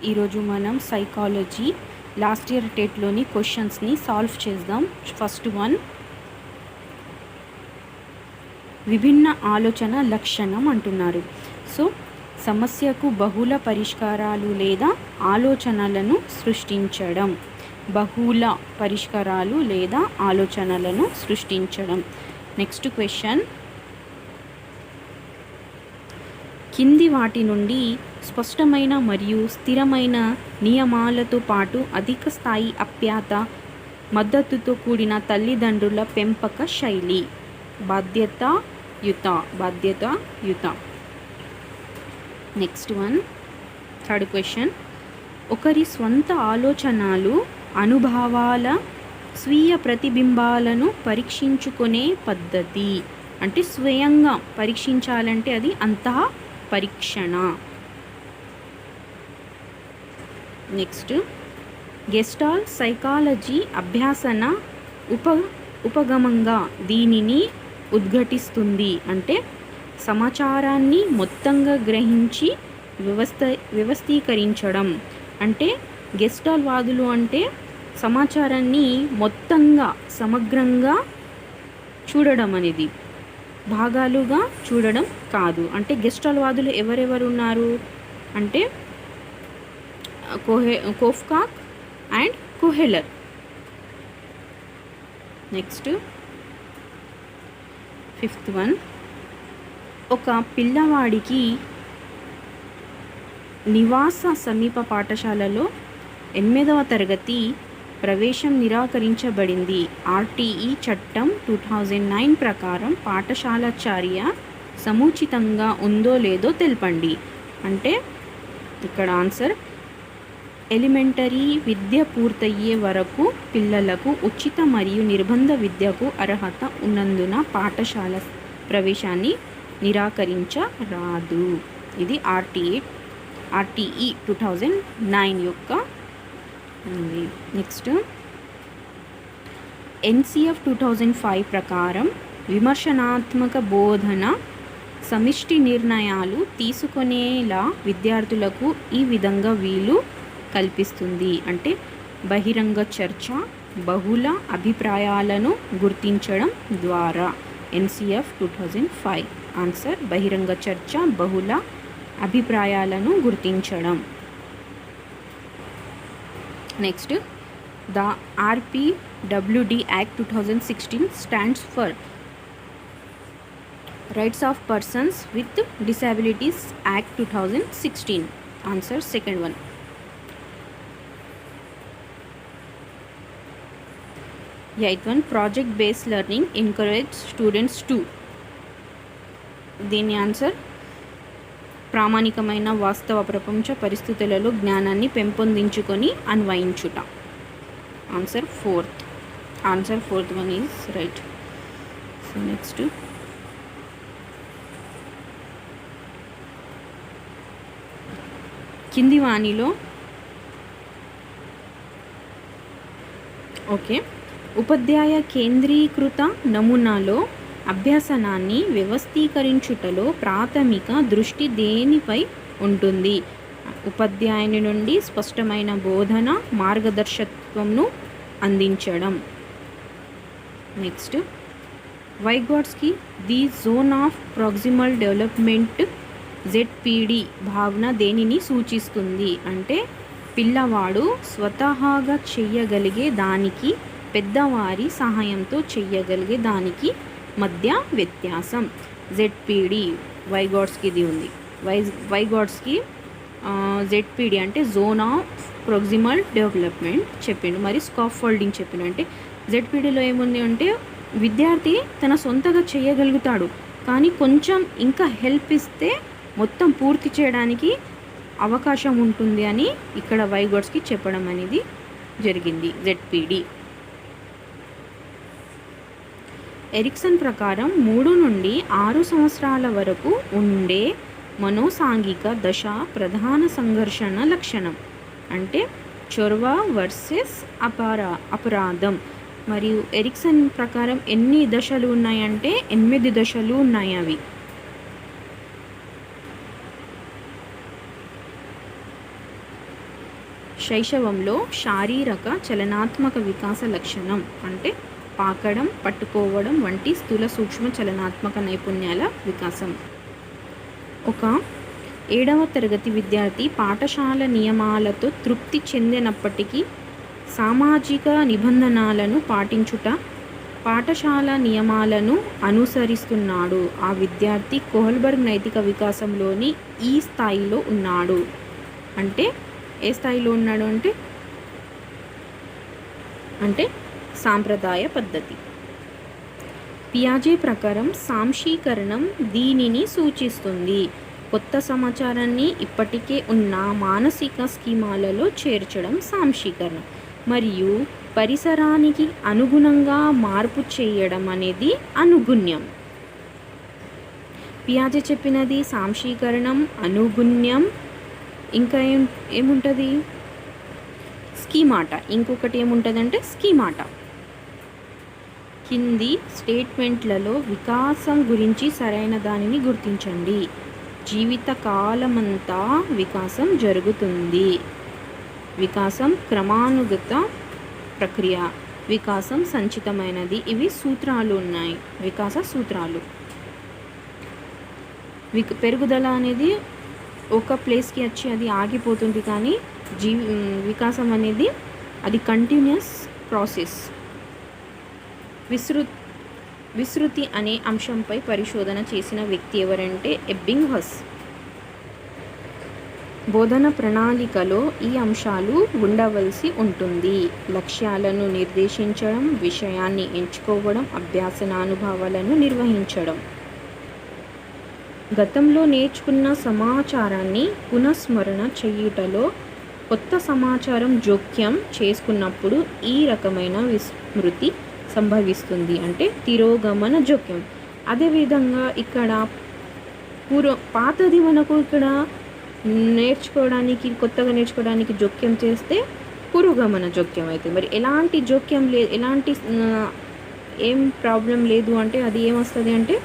ఈరోజు మనం psychology last year టెట్లోని క్వశ్చన్స్ని సాల్వ్ చేద్దాం. ఫస్ట్ వన్, విభిన్న ఆలోచన లక్షణం అంటున్నారు. సో సమస్యకు బహుళ పరిష్కారాలు లేదా ఆలోచనలను సృష్టించడం. బహుళ పరిష్కారాలు లేదా ఆలోచనలను సృష్టించడం. నెక్స్ట్ క్వశ్చన్, కింది వాటి నుండి స్పష్టమైన మరియు స్థిరమైన నియమాలతో పాటు అధిక స్థాయి అప్యాత మద్దతుతో కూడిన తల్లిదండ్రుల పెంపక శైలి. బాధ్యతాయుత. నెక్స్ట్ వన్, థర్డ్ క్వశ్చన్, ఒకరి స్వంత ఆలోచనలు అనుభవాల స్వీయ ప్రతిబింబాలను పరీక్షించుకునే పద్ధతి. అంటే స్వయంగా పరీక్షించాలంటే అది అంతః పరీక్షణ. నెక్స్ట్, గెస్టాల్ సైకాలజీ అభ్యాసన ఉపగమంగా దీనిని ఉద్ఘాటిస్తుంది. అంటే సమాచారాన్ని మొత్తంగా గ్రహించి వ్యవస్థీకరించడం. అంటే గెస్టాల్ వాదులు అంటే సమాచారాన్ని మొత్తంగా సమగ్రంగా చూడడం అనేది, భాగాలుగా చూడడం కాదు. అంటే గెస్టాల్ వాదులు ఎవరెవరు ఉన్నారు అంటే Koffka and Kohler. Next fifth one, ఒక పిల్లవాడికి నివాస సమీప పాఠశాలలో 8వ తరగతి ప్రవేశం నిరాకరించబడింది. ఆర్టీఈ చట్టం 2009 ప్రకారం పాఠశాల చర్య సముచితంగా ఉందో లేదో తెలపండి. అంటే ఇక్కడ ఆన్సర్, ఎలిమెంటరీ విద్య పూర్తయ్యే వరకు పిల్లలకు ఉచిత మరియు నిర్బంధ విద్యకు అర్హత ఉన్నందున పాఠశాల ప్రవేశాన్ని నిరాకరించరాదు. ఇది ఆర్టీఈ 2009 యొక్క ఉంది. నెక్స్ట్, ఎన్సిఎఫ్ 2005 ప్రకారం విమర్శనాత్మక బోధన సమిష్టి నిర్ణయాలు తీసుకునేలా విద్యార్థులకు ఈ విధంగా వీలు కల్పిస్తుంది. అంటే బహిరంగ చర్చ, బహుళ అభిప్రాయాలను గుర్తించడం ద్వారా. ఎన్సిఎఫ్ 2005 ఆన్సర్, బహిరంగ చర్చ, బహుళ అభిప్రాయాలను గుర్తించడం. Next, the RPWD act 2016 stands for rights of persons with disabilities act 2016. Answer second one. Eighth one, project based learning encourage students to. దీని ఆన్సర్, ప్రామాణికమైన వాస్తవ ప్రపంచ పరిస్థితులలో జ్ఞానాన్ని పెంపొందించుకొని అన్వయించుట. Answer fourth one is right. So next, కింది వాణిలో ఉపాధ్యాయ కేంద్రీకృత నమూనాలో అభ్యసనాన్ని వ్యవస్థీకరించుటలో ప్రాథమిక దృష్టి దేనిపై ఉంటుంది? ఉపాధ్యాయుని నుండి స్పష్టమైన బోధన మార్గదర్శకత్వంను అందించడం. Next, Vygotsky the zone of proximal development ZPD భావన దేనిని సూచిస్తుంది? అంటే పిల్లవాడు స్వతహాగా చెయ్యగలిగే దానికి పెద్దవారి సహాయంతో చెయ్యగలిగే దానికి మధ్య వ్యత్యాసం. జెడ్పీడి వైగోట్స్కీది ఉంది. వైగోట్స్కీ జెడ్పీడి అంటే జోన్ ఆఫ్ ప్రాక్సిమల్ డెవలప్మెంట్ చెప్పిండు. మరి స్కాఫోల్డింగ్ చెప్పిండు. అంటే జెడ్పీడీలో ఏముంది అంటే విద్యార్థి తన సొంతగా చేయగలుగుతాడు, కానీ కొంచెం ఇంకా హెల్ప్ ఇస్తే మొత్తం పూర్తి చేయడానికి అవకాశం ఉంటుంది అని ఇక్కడ వైగోట్స్కీ చెప్పడం అనేది జరిగింది. జెడ్పీడి. ఎరిక్సన్ ప్రకారం 3 నుండి 6 సంవత్సరాల వరకు ఉండే మనోసాంఘిక దశ ప్రధాన సంఘర్షణ లక్షణం. అంటే చొరవ వర్సెస్ అపరాధం. మరియు ఎరిక్సన్ ప్రకారం ఎన్ని దశలు ఉన్నాయంటే 8 దశలు ఉన్నాయి. అవి శైశవంలో శారీరక చలనాత్మక వికాస లక్షణం అంటే పాకడం, పట్టుకోవడం వంటి స్థూల సూక్ష్మ చలనాత్మక నైపుణ్యాల వికాసం. ఒక 7వ తరగతి విద్యార్థి పాఠశాల నియమాలతో తృప్తి చెందినప్పటికీ సామాజిక నిబంధనలను పాఠశాల నియమాలను అనుసరిస్తున్నాడు. ఆ విద్యార్థి కోహల్బర్గ్ నైతిక వికాసంలోని ఈ స్థాయిలో ఉన్నాడు. అంటే ఏ స్థాయిలో ఉన్నాడు అంటే సాంప్రదాయ పద్ధతి. పియాజే ప్రకారం సాంశీకరణం దీనిని సూచిస్తుంది. కొత్త సమాచారాన్ని ఇప్పటికే ఉన్న మానసిక స్కీమాలలో చేర్చడం సాంశీకరణం, మరియు పరిసరానికి అనుగుణంగా మార్పు చేయడం అనేది అనుగుణ్యం. పియాజే చెప్పినది సాంశీకరణం, అనుగుణ్యం, ఇంకా ఏముంటుంది స్కీమాటా. ఇంకొకటి ఏముంటుందంటే స్కీమాటా. కింది స్టేట్మెంట్లలో వికాసం గురించి సరైన దానిని గుర్తించండి. జీవిత కాలమంతా వికాసం జరుగుతుంది. వికాసం క్రమానుగత ప్రక్రియ. వికాసం సంచితమైనది. ఇవి సూత్రాలు ఉన్నాయి, వికాస సూత్రాలు. పెరుగుదల అనేది ఒక ప్లేస్కి వచ్చి అది ఆగిపోతుంది, కానీ వికాసం అనేది అది కంటిన్యూస్ ప్రాసెస్. విస్తృతి అనే అంశంపై పరిశోధన చేసిన వ్యక్తి ఎవరంటే ఎబ్బింగ్హస్. బోధన ప్రణాళికలో ఈ అంశాలు ఉండవలసి ఉంటుంది. లక్ష్యాలను నిర్దేశించడం, విషయాన్ని ఎంచుకోవడం, అభ్యాసనానుభవాలను నిర్వహించడం. గతంలో నేర్చుకున్న సమాచారాన్ని పునఃస్మరణ చేయుటలో కొత్త సమాచారం జోక్యం చేసుకున్నప్పుడు ఈ రకమైన విస్మృతి సంభవిస్తుంది, అంటే తిరోగమన జోక్యం. అదేవిధంగా ఇక్కడ పాతది మనకు ఇక్కడ కొత్తగా నేర్చుకోవడానికి జోక్యం చేస్తే పురోగమన జోక్యం అవుతుంది. మరి ఎలాంటి జోక్యం లేదు, ఎలాంటి ఏం ప్రాబ్లం లేదు అంటే అది ఏమొస్తుంది అంటే